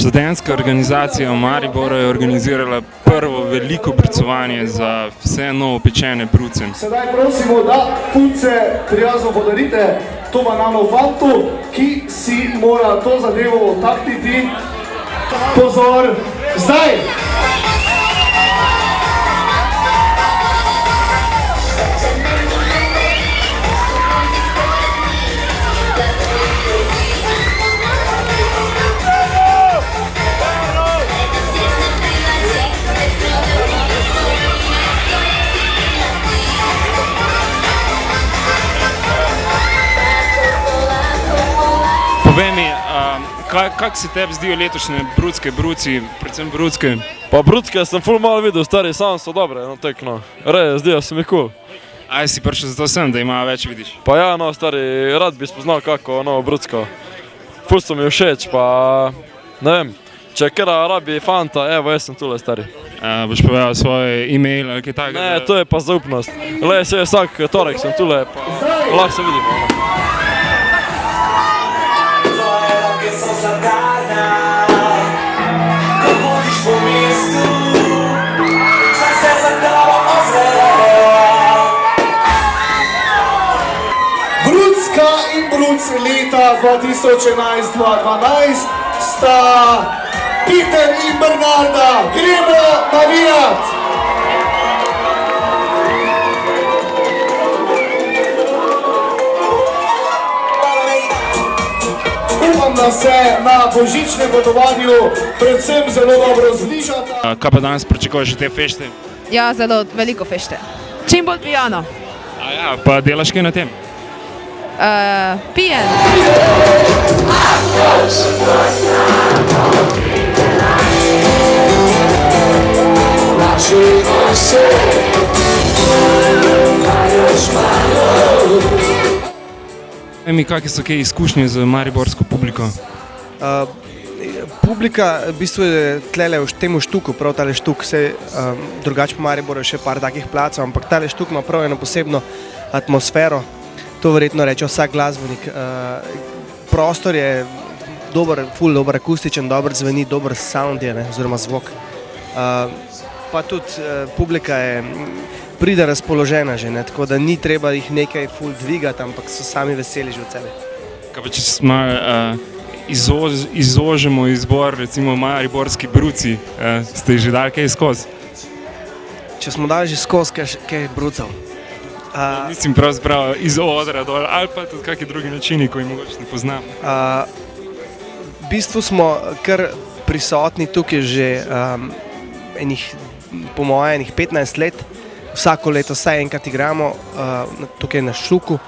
Študentska organizacija v Mariboru je organizirala prvo veliko brucovanje za vse novopečene bruce. Sedaj prosimo, da punce prijazno podarite to banano fantu, ki si mora to zadevo odtakniti. Pozor, zdaj! Povej mi, kako se tebi zdijo letošnje brudske bruci, predvsem brudske? Pa brudske sem ful malo videl, stari, sam so dobre, no tek no. Res, zdijo se mi cool. Aj si prišel zato sem, da ima več vidiš? Pa ja, no, stari, rad bi spoznal kako novo brudsko. Ful so mi všeč, pa ne vem, če kera rabi fanta, evo, jaz sem tule, stari. Boš povedal svoj e-mail ali kaj takega? Ne, to je pa zaupnost. Le, se vsak torek sem tule, pa lahko se vidimo, no. Brudska in bruc leta 2011-2012 sta Peter in Bernarda. Gremo navijat! Upam, da se na božičnem potovanju predvsem zelo dobro zbližata. Kaj pa danes pričakuješ te fešte? Ja, zelo veliko fešte. Čim bolj pijano. Ja, pa delaš kaj na tem? Pijen. Vemi, kakšne so kaj izkušnje z mariborsko publiko? Publika v bistvu je tlele v temu štuku, prav tale štuk, drugače po Mariboru je še par takih placov, ampak tale štuk ima prav eno posebno atmosfero, to verjetno reče vsak glasbenik. Prostor je dober, ful dober akustičen, dober zveni, dober sound je, oziroma zvok. Pa tudi publika je pride razpoložena že, tako da ni treba jih nekaj ful dvigati, ampak so sami veseli že od sebe. Kaj pa če malo izožemo izbor, recimo mariborski bruci, ste že dali kaj skozi? Če smo dali že skozi kaj brucev. Mislim pravzaprav iz odra dol, ali pa tudi kakšni drugi načini, ko jih mogoče ne poznam. V bistvu smo kar prisotni tukaj že po moje enih 15 let. Vsako leto vsaj enkrat igramo tukaj na štuku,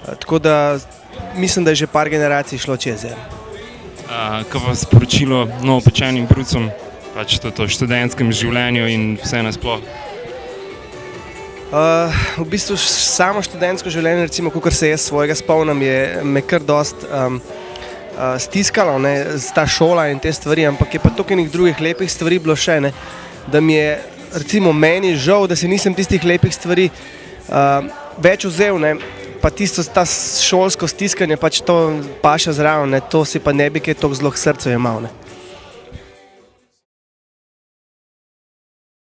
tako da mislim, da je že par generacij šlo čez. Kaj pa sporočilo novopečenim brucom, pač to študentskem življenju in vse nasploh? V bistvu samo študentsko življenje, recimo, kakor se jaz svojega spomnim, je me kar dost stiskalo, ta šola in te stvari, ampak je pa toliko enih drugih lepih stvari bilo še, da mi je, recimo, meni žal, da se nisem tistih lepih stvari več vzel, pa tisto, ta šolsko stiskanje, pač to paša zraven, to si pa ne bi kaj toliko zelo k srcu jemal.